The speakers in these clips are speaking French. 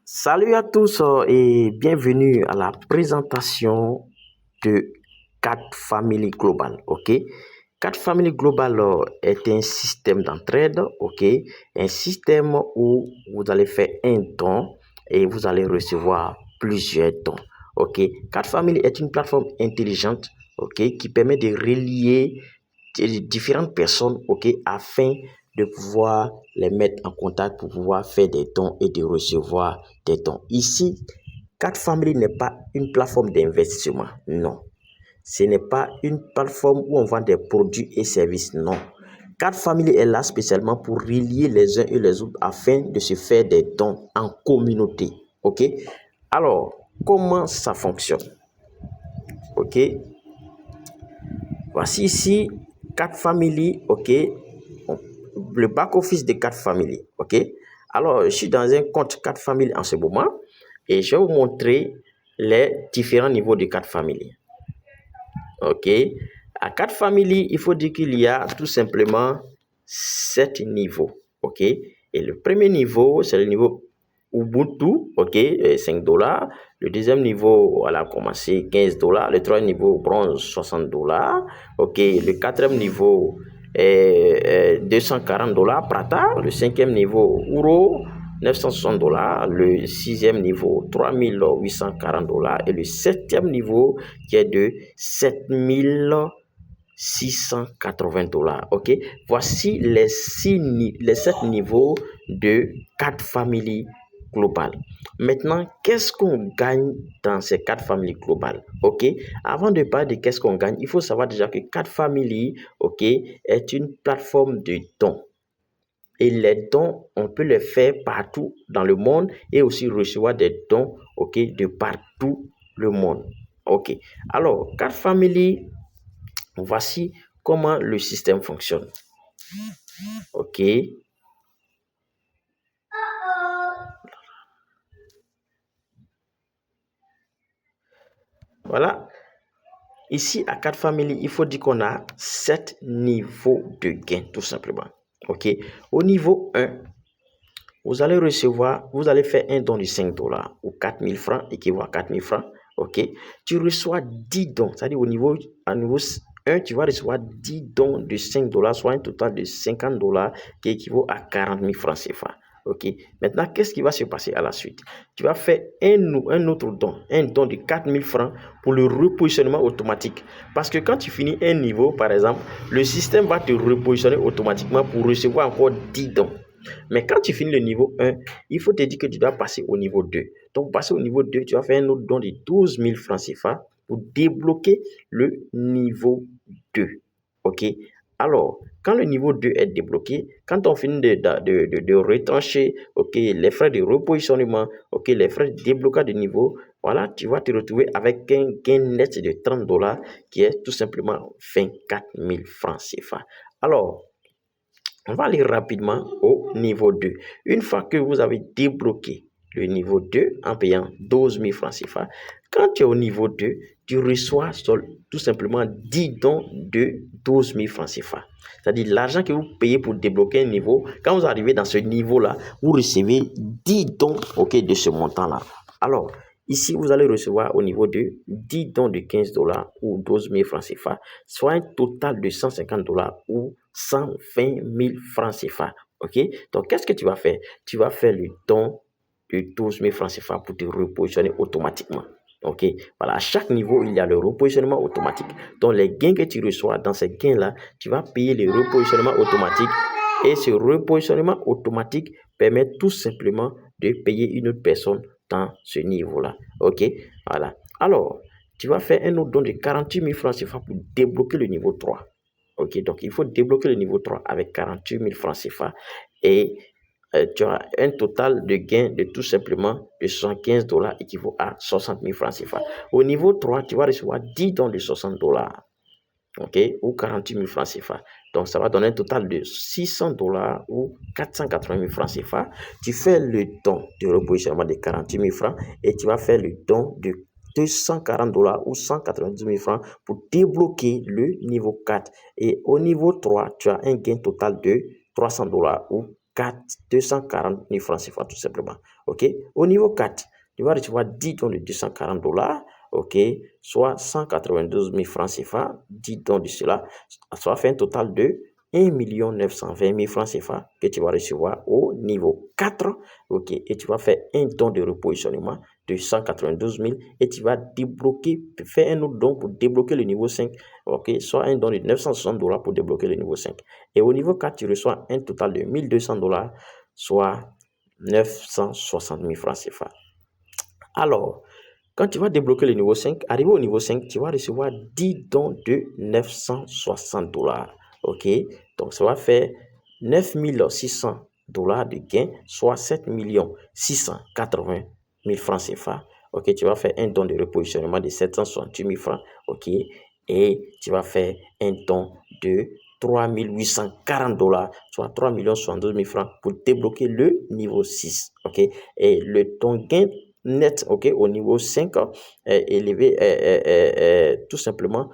Salut à tous et bienvenue à la présentation de Cat Family Global. Ok, Cat Family Global est un système d'entraide. Ok, un système où vous allez faire un don et vous allez recevoir plusieurs dons. Ok, Cat Family est une plateforme intelligente. Ok, qui permet de relier différentes personnes. Ok, afin de pouvoir les mettre en contact pour pouvoir faire des dons et de recevoir des dons. Ici, Cat Family n'est pas une plateforme d'investissement, non. Ce n'est pas une plateforme où on vend des produits et services, non. Cat Family est là spécialement pour relier les uns et les autres afin de se faire des dons en communauté. Ok? Alors, comment ça fonctionne? Ok? Voici ici Cat Family, ok? Le back-office de Cat Family, ok? Alors, je suis dans un compte Cat Family en ce moment et je vais vous montrer les différents niveaux de Cat Family. Ok? À Cat Family, il faut dire qu'il y a tout simplement 7 niveaux, ok? Et le premier niveau, c'est le niveau Ubuntu, ok, 5 $. Le deuxième niveau, on a commencé 15 $. Le troisième niveau, bronze, 60 $. Ok, le quatrième niveau, 240 $. Prata, le cinquième niveau, Uro, 960 $. Le sixième niveau, 3840 $. Et le septième niveau, qui est de 7680 $. Ok, voici les 7 niveaux de Cat Family Global. Maintenant, qu'est-ce qu'on gagne dans ces 4 familles globales? Ok, avant de parler de qu'est-ce qu'on gagne, il faut savoir déjà que Cat Family, ok, est une plateforme de dons. Et les dons, on peut les faire partout dans le monde et aussi recevoir des dons, ok, de partout le monde. Ok, alors Cat Family, voici comment le système fonctionne. Ok. Voilà. Ici, à Cat Family, il faut dire qu'on a 7 niveaux de gains, tout simplement. Ok. Au niveau 1, vous allez faire un don de 5 $ ou 4 000 francs, équivaut à 4 000 francs. Ok. Tu reçois 10 dons, c'est-à-dire au niveau 1, tu vas recevoir 10 dons de 5 $, soit un total de 50 $ qui équivaut à 40 000 francs CFA. Ok. Maintenant, qu'est-ce qui va se passer à la suite? Tu vas faire un autre don, un don de 4 000 francs pour le repositionnement automatique. Parce que quand tu finis un niveau, par exemple, le système va te repositionner automatiquement pour recevoir encore 10 dons. Mais quand tu finis le niveau 1, il faut te dire que tu dois passer au niveau 2. Donc, passer au niveau 2, tu vas faire un autre don de 12 000 francs CFA pour débloquer le niveau 2. Ok? Alors, quand le niveau 2 est débloqué, quand on finit de retrancher, ok, les frais de repositionnement, ok, les frais de déblocage de niveau, voilà, tu vas te retrouver avec un gain net de 30 $ qui est tout simplement 24 000 francs CFA. Alors, on va aller rapidement au niveau 2. Une fois que vous avez débloqué le niveau 2 en payant 12 000 francs CFA, quand tu es au niveau 2, tu reçois tout simplement 10 dons de 12 000 francs CFA. C'est-à-dire l'argent que vous payez pour débloquer un niveau, quand vous arrivez dans ce niveau-là, vous recevez 10 dons de ce montant-là. Alors, ici, vous allez recevoir au niveau de 10 dons de 15 $ ou 12 000 francs CFA, soit un total de 150 $ ou 120 000 francs CFA. Ok? Donc, qu'est-ce que tu vas faire? Tu vas faire le don de 12 000 francs CFA pour te repositionner automatiquement. Ok, voilà, à chaque niveau, il y a le repositionnement automatique. Donc, les gains que tu reçois dans ces gains-là, tu vas payer le repositionnement automatique. Et ce repositionnement automatique permet tout simplement de payer une autre personne dans ce niveau-là. Ok, voilà. Alors, tu vas faire un autre don de 48 000 francs CFA pour débloquer le niveau 3. Ok, donc il faut débloquer le niveau 3 avec 48 000 francs CFA et tu as un total de gain de tout simplement de 75 $ équivaut à 60 000 francs CFA. Au niveau 3, tu vas recevoir 10 dons de 60 $, ok, ou 48 000 francs CFA. Donc ça va donner un total de 600 $ ou 480 000 francs CFA. Tu fais le don de repositionnement de 48 000 francs et tu vas faire le don de 240 $ ou 190 000 francs pour débloquer le niveau 4. Et au niveau 3, tu as un gain total de 300 $ ou 240 000 francs CFA tout simplement. OK? Au niveau 4, tu vas recevoir 10 dons de $240, OK? Soit 192 000 francs CFA, 10 dons de cela, soit fait un total de 1 920 000 francs CFA que tu vas recevoir au niveau 4, OK? Et tu vas faire un don de repositionnement de 192 000 et tu vas débloquer, faire un autre don pour débloquer le niveau 5, OK? Soit un don de $960 pour débloquer le niveau 5. Et au niveau 4, tu reçois un total de $1 200, soit 960 000 francs CFA. Alors, quand tu vas débloquer le niveau 5, arrivé au niveau 5, tu vas recevoir 10 dons de $960. OK? Donc, ça va faire 9 600 $ de gain, soit 7 680 000 francs CFA. OK? Tu vas faire un don de repositionnement de 768 000 francs. OK? Et tu vas faire un don de 3 840 $, soit 3 072 000 francs pour débloquer le niveau 6. OK? Et ton gain net, OK, au niveau 5 est élevé tout simplement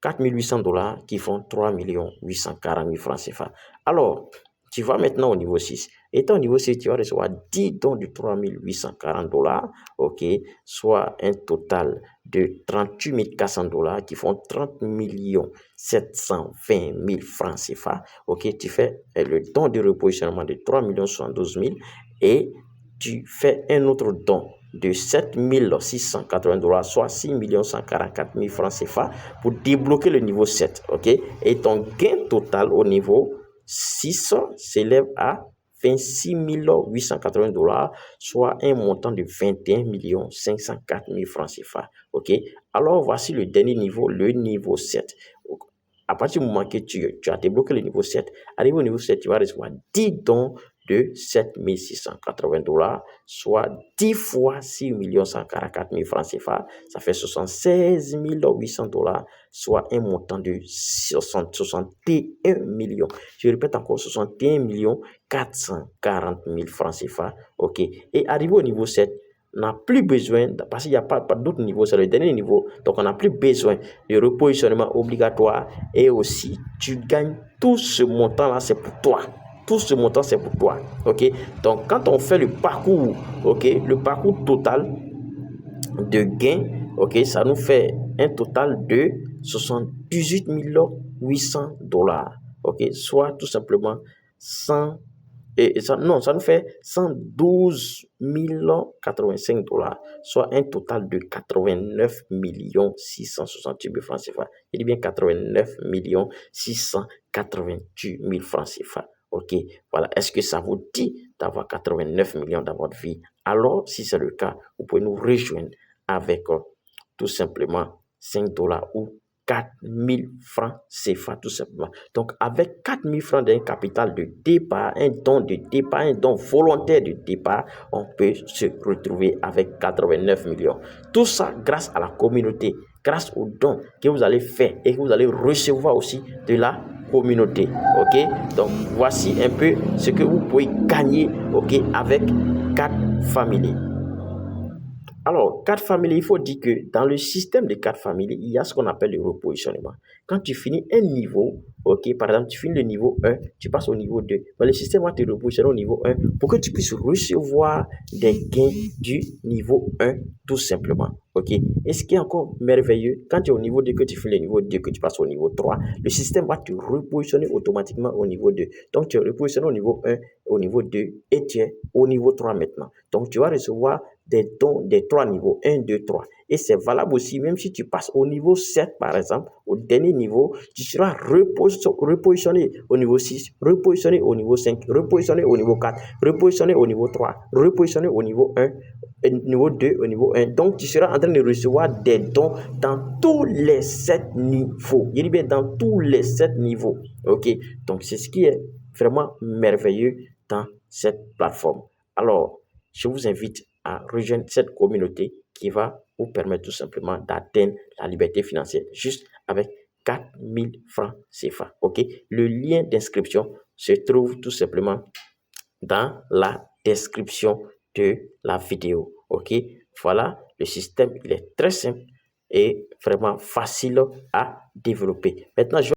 4 800 $ qui font 3 840 000 francs CFA. Alors, tu vas maintenant au niveau 6. Étant au niveau 6, tu vas recevoir 10 dons de 3 840 $, OK, soit un total de 38 400 $ qui font 30 720 000 francs CFA. OK, tu fais le don de repositionnement de 3 72 000 et tu fais un autre don de 7 680 $, soit 6 144 000 francs CFA pour débloquer le niveau 7, OK? Et ton gain total au niveau 6 s'élève à 26 880 $, soit un montant de 21 504 000 francs CFA, OK? Alors, voici le dernier niveau, le niveau 7. À partir du moment que tu as débloqué le niveau 7, arrivé au niveau 7, tu vas recevoir 10 dons de 7 680 $, soit 10 fois 6 144 000 francs CFA, ça fait 76 800 $, soit un montant de 61 millions. Je répète encore, 61 440 000 francs CFA. OK. Et arrivé au niveau 7, on n'a plus besoin, parce qu'il n'y a pas d'autres niveaux, c'est le dernier niveau, donc on n'a plus besoin de repositionnement obligatoire et aussi tu gagnes tout ce montant-là, c'est pour toi. Tout ce montant, c'est pour toi. OK? Donc, quand on fait le parcours, OK, le parcours total de gains, OK, ça nous fait un total de 78 800 $. OK? Soit tout simplement 100. Ça nous fait 112 085 $, soit un total de 89 668 000 francs CFA. Il dit bien 89 688 000 francs CFA. OK, voilà. Est-ce que ça vous dit d'avoir 89 millions dans votre vie? Alors, si c'est le cas, vous pouvez nous rejoindre avec tout simplement 5 $ ou 4 000 francs CFA tout simplement. Donc, avec 4 000 francs d'un capital de départ, un don de départ, un don volontaire de départ, on peut se retrouver avec 89 millions. Tout ça grâce à la communauté, grâce aux dons que vous allez faire et que vous allez recevoir aussi de la communauté. OK? Donc, voici un peu ce que vous pouvez gagner, OK, avec 4 familles. Alors, 4 familles, il faut dire que dans le système de 4 familles, il y a ce qu'on appelle le repositionnement. Quand tu finis un niveau, OK, par exemple, tu finis le niveau 1, tu passes au niveau 2. Mais le système va te repositionner au niveau 1 pour que tu puisses recevoir des gains du niveau 1, tout simplement. OK. Et ce qui est encore merveilleux, quand tu es au niveau 2, que tu finis le niveau 2, que tu passes au niveau 3, le système va te repositionner automatiquement au niveau 2. Donc, tu es repositionné au niveau 1, au niveau 2 et tu es au niveau 3 maintenant. Donc, tu vas recevoir des dons des 3 niveaux, 1, 2, 3. Et c'est valable aussi, même si tu passes au niveau 7, par exemple, au dernier niveau, tu seras repositionné au niveau 6, repositionné au niveau 5, repositionné au niveau 4, repositionné au niveau 3, repositionné au niveau 1, niveau 2, au niveau 1. Donc, tu seras en train de recevoir des dons dans tous les 7 niveaux. Je dis bien dans tous les 7 niveaux. OK? Donc, c'est ce qui est vraiment merveilleux dans cette plateforme. Alors, je vous invite à rejoindre cette communauté qui va vous permettre tout simplement d'atteindre la liberté financière juste avec 4 000 francs CFA. OK? Le lien d'inscription se trouve tout simplement dans la description de la vidéo. OK? Voilà, le système, il est très simple et vraiment facile à développer. Maintenant,